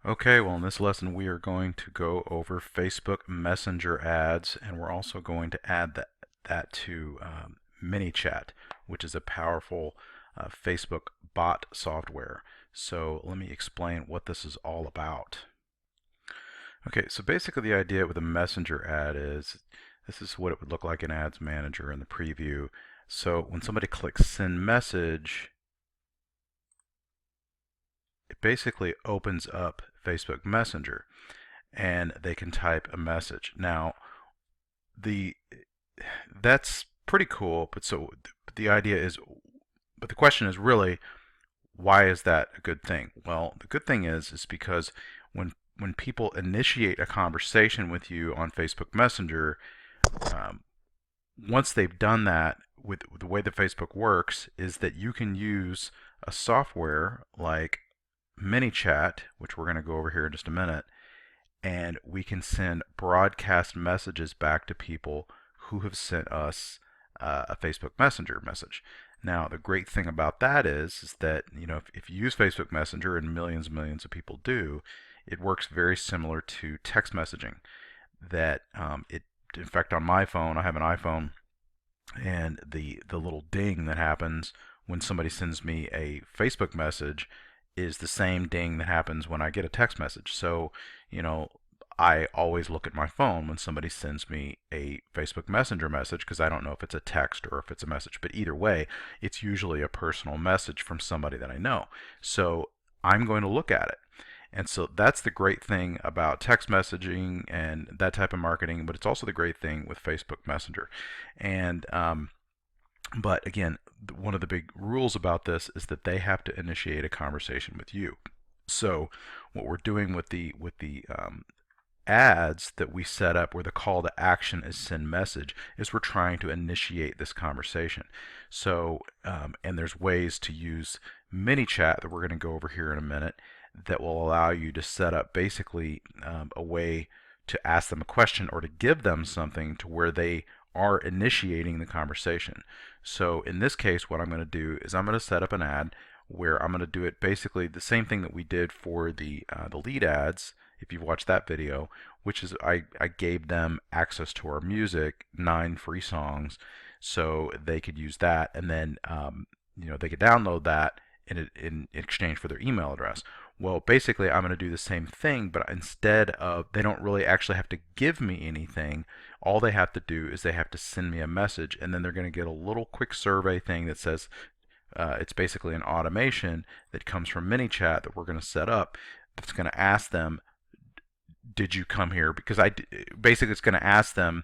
Okay, well in this lesson we are going to go over Facebook Messenger ads, and we're also going to add that to Manychat, which is a powerful Facebook bot software. So let me explain what this is all about. Okay, so basically the idea with a messenger ad is this is what it would look like in Ads Manager in the preview. So when somebody clicks send message, it basically opens up Facebook Messenger and they can type a message. Now, the that's pretty cool, but so the idea is, but the question is really, why is that a good thing? Well, the good thing is because when people initiate a conversation with you on Facebook Messenger, um, once they've done that, with the way that Facebook works, is that you can use a software like Manychat, which we're going to go over here in just a minute, and we can send broadcast messages back to people who have sent us a Facebook Messenger message. Now, the great thing about that is that if you use Facebook Messenger, and millions and millions of people do, it works very similar to text messaging. That in fact, on my phone, I have an iPhone, and the little ding that happens when somebody sends me a Facebook message is the same ding that happens when I get a text message. So, I always look at my phone when somebody sends me a Facebook Messenger message because I don't know if it's a text or if it's a message. But either way, it's usually a personal message from somebody that I know. So I'm going to look at it. And so that's the great thing about text messaging and that type of marketing, but it's also the great thing with Facebook Messenger. And but again, one of the big rules about this is that they have to initiate a conversation with you. So what we're doing with the ads that we set up where the call to action is send message is we're trying to initiate this conversation. So and there's ways to use Manychat that we're going to go over here in a minute that will allow you to set up basically a way to ask them a question or to give them something to where they are initiating the conversation. So in this case, what I'm going to do is I'm going to set up an ad where I'm going to do it basically the same thing that we did for the lead ads, if you've watched that video, which is I gave them access to our music, 9 free songs, so they could use that, and then they could download that in exchange for their email address. Well, basically, I'm going to do the same thing, but instead of, they don't really actually have to give me anything. All they have to do is they have to send me a message, and then they're going to get a little quick survey thing that says, it's basically an automation that comes from Manychat that we're going to set up that's going to ask them, did you come here? Because basically it's going to ask them,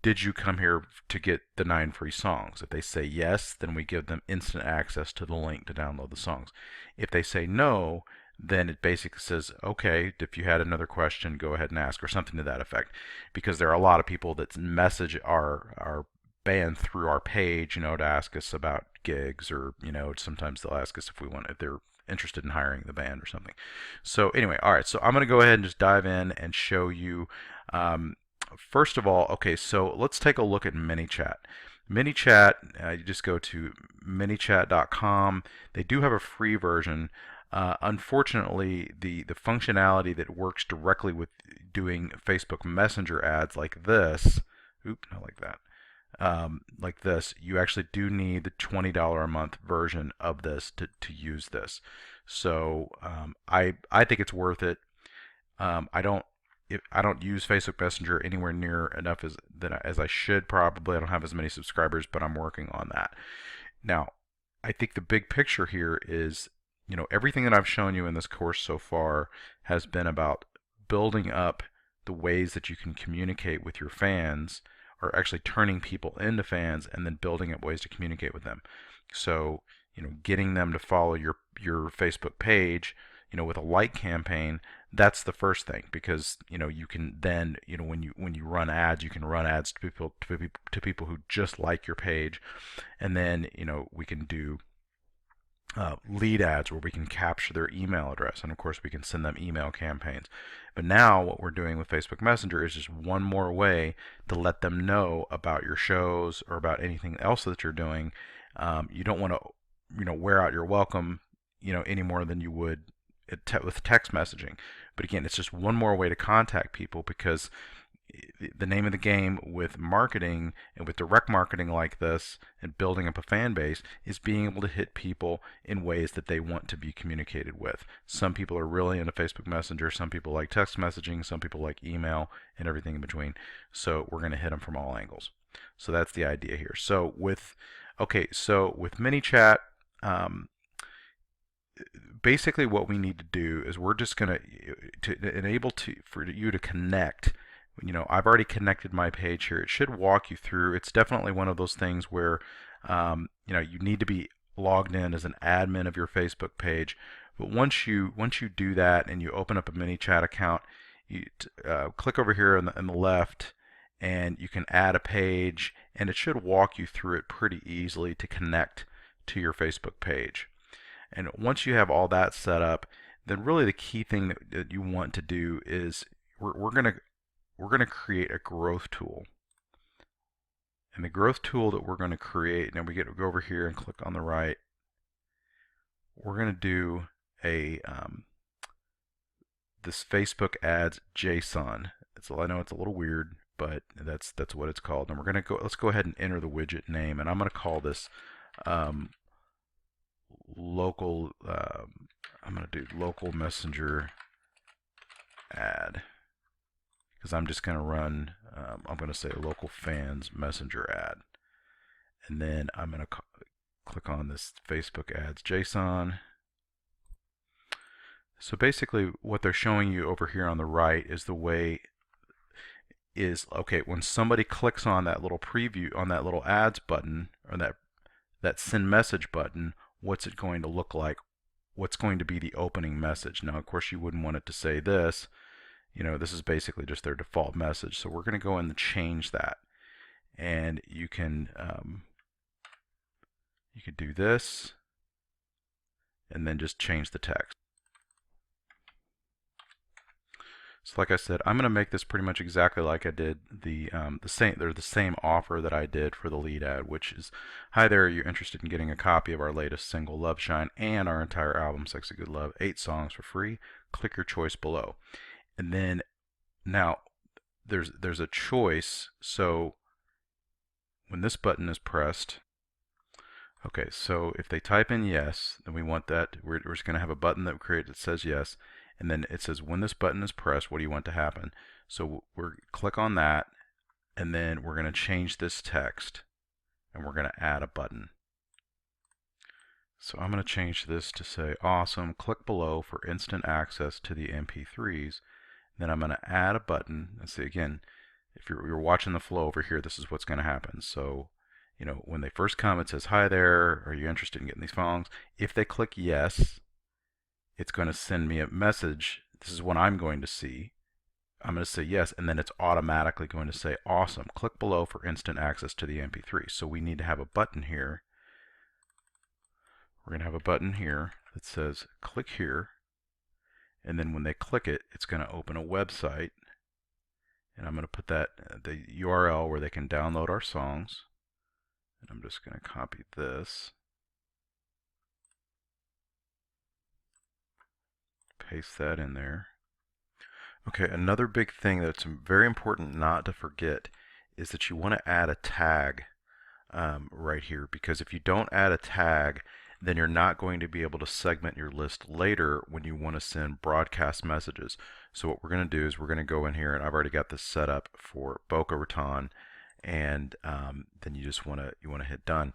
did you come here to get the 9 free songs? If they say yes, then we give them instant access to the link to download the songs. If they say no, then it basically says, okay, if you had another question, go ahead and ask, or something to that effect. Because there are a lot of people that message our band through our page, to ask us about gigs, or sometimes they'll ask us if they're interested in hiring the band or something. So anyway, all right, so I'm going to go ahead and just dive in and show you. First of all, okay, so let's take a look at Manychat. Manychat, you just go to manychat.com. They do have a free version. Unfortunately, the functionality that works directly with doing Facebook Messenger ads like this, not like that, like this, you actually do need the $20 a month version of this to use this. So I think it's worth it. I don't use Facebook Messenger anywhere near enough as I should probably. I don't have as many subscribers, but I'm working on that. Now, I think the big picture here is, everything that I've shown you in this course so far has been about building up the ways that you can communicate with your fans, or actually turning people into fans and then building up ways to communicate with them. So, getting them to follow your Facebook page, with a like campaign, that's the first thing, because you can then, when you run ads, you can run ads to people who just like your page, and then we can do lead ads where we can capture their email address, and of course we can send them email campaigns. But now what we're doing with Facebook Messenger is just one more way to let them know about your shows or about anything else that you're doing. You don't want to wear out your welcome any more than you would with text messaging. But again, it's just one more way to contact people, because the name of the game with marketing and with direct marketing like this and building up a fan base is being able to hit people in ways that they want to be communicated with. Some people are really into Facebook Messenger, some people like text messaging, some people like email, and everything in between. So we're going to hit them from all angles. So that's the idea here. So with Manychat, um, basically what we need to do is we're just going to enable for you to connect. I've already connected my page here. It should walk you through. It's definitely one of those things where you need to be logged in as an admin of your Facebook page. But once you do that and you open up a Manychat account, you click over here on the left, and you can add a page, and it should walk you through it pretty easily to connect to your Facebook page. And once you have all that set up, then really the key thing that you want to do is we're going to create a growth tool. And the growth tool that we're going to create, now we go over here and click on the right. We're going to do this Facebook ads JSON. I know it's a little weird, but that's what it's called. And we're going to let's go ahead and enter the widget name, and I'm going to call this local. I'm going to do local messenger ad, because I'm just going to run. I'm going to say local fans messenger ad, and then I'm going to click on this Facebook ads JSON. So basically, what they're showing you over here on the right is okay, when somebody clicks on that little preview, on that little ads button, or that send message button, what's it going to look like? What's going to be the opening message? Now, of course, you wouldn't want it to say this. This is basically just their default message. So we're going to go in and change that. And you can do this, and then just change the text. So like I said, I'm going to make this pretty much exactly like I did the same offer that I did for the lead ad, which is, hi there, you're interested in getting a copy of our latest single Love Shine and our entire album Sexy Good Love, 8 songs for free. Click your choice below. And then now there's a choice. So when this button is pressed, okay, so if they type in yes, then we want that. We're just going to have a button that we create that says yes. And then it says, when this button is pressed, what do you want to happen? So we're click on that, and then we're going to change this text, and we're going to add a button. So I'm going to change this to say, awesome, click below for instant access to the MP3s. Then I'm going to add a button. Let's see, again, if you're watching the flow over here, this is what's going to happen. So, when they first come, it says, hi there, are you interested in getting these songs? If they click yes, it's going to send me a message. This is what I'm going to see. I'm going to say yes, and then it's automatically going to say, awesome, click below for instant access to the MP3. So we need to have a button here. We're going to have a button here that says, click here. And then when they click it, it's going to open a website. And I'm going to put the URL where they can download our songs. And I'm just going to copy this. Paste that in there. Okay, another big thing that's very important not to forget is that you want to add a tag right here, because if you don't add a tag, then you're not going to be able to segment your list later when you want to send broadcast messages. So what we're going to do is we're going to go in here, and I've already got this set up for Boca Raton, and then you just want to hit done.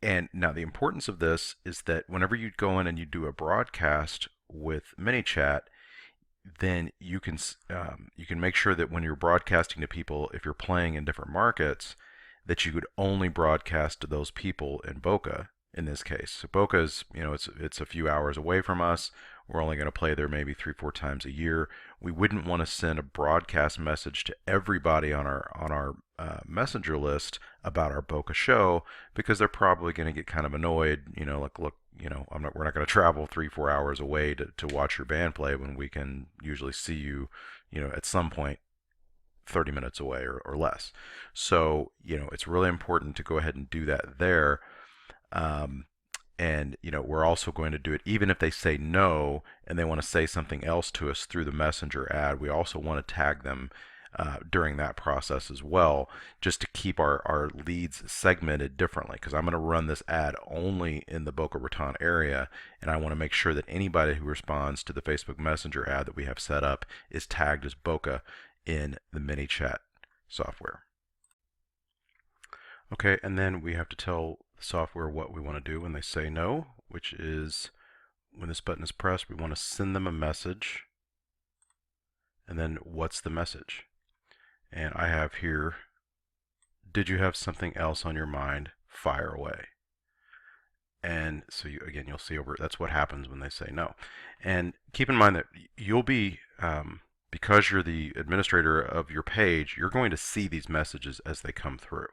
And now the importance of this is that whenever you go in and you do a broadcast with Manychat, then you can make sure that when you're broadcasting to people, if you're playing in different markets, that you could only broadcast to those people in Boca. In this case, so Boca is, it's a few hours away from us. We're only going to play there maybe 3-4 times a year. We wouldn't want to send a broadcast message to everybody on our messenger list about our Boca show, because they're probably going to get kind of annoyed. Like, look, we're not going to travel 3-4 hours away to watch your band play when we can usually see you, at some point 30 minutes away or less. So, it's really important to go ahead and do that there. And we're also going to do it even if they say no and they want to say something else to us through the messenger ad. We also want to tag them during that process as well, just to keep our leads segmented differently, because I'm going to run this ad only in the Boca Raton area, and I want to make sure that anybody who responds to the Facebook Messenger ad that we have set up is tagged as Boca in the Manychat software. Okay, and then we have to tell the software what we want to do when they say no, which is when this button is pressed, we want to send them a message. And then what's the message? And I have here, did you have something else on your mind? Fire away. And so again, you'll see that's what happens when they say no. And keep in mind that you'll be, because you're the administrator of your page, you're going to see these messages as they come through.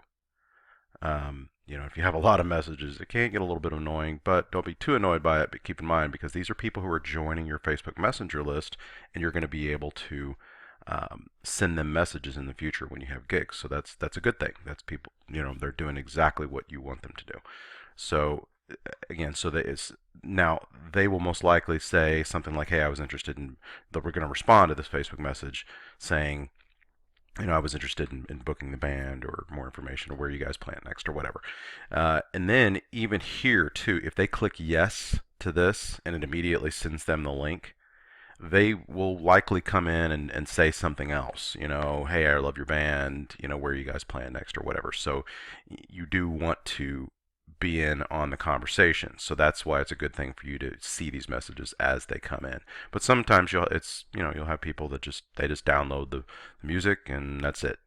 If you have a lot of messages, it can get a little bit annoying, but don't be too annoyed by it. But keep in mind, because these are people who are joining your Facebook Messenger list, and you're going to be able to send them messages in the future when you have gigs. So that's a good thing. That's people, they're doing exactly what you want them to do. So again, now they will most likely say something like, "Hey, I was interested in." We're going to respond to this Facebook message saying, I was interested in booking the band, or more information, or where you guys plan next, or whatever. And then even here too, if they click yes to this and it immediately sends them the link, they will likely come in and say something else. Hey, I love your band. Where you guys plan next, or whatever. So you do want to be in on the conversation. So that's why it's a good thing for you to see these messages as they come in. But sometimes you'll have people that they just download the music and that's it.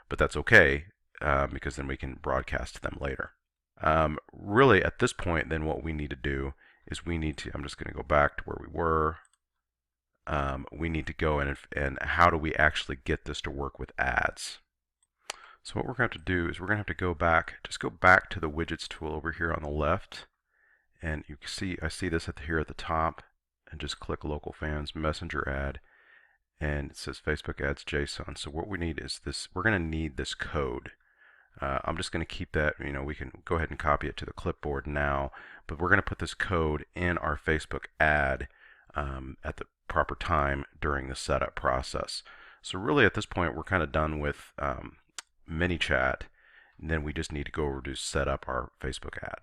But that's okay, because then we can broadcast them later. Really, at this point, then what we need to do is I'm just going to go back to where we were. We need to go in and how do we actually get this to work with ads? So what we're going to have to do is we're going to have to go back to the widgets tool over here on the left, and you can see, I see this here at the top, and just click local fans messenger ad, and it says Facebook ads JSON. So what we need is this. We're going to need this code. I'm just going to keep that, we can go ahead and copy it to the clipboard now, but we're going to put this code in our Facebook ad at the proper time during the setup process. So really at this point we're kind of done with Manychat, and then we just need to go over to set up our Facebook ad.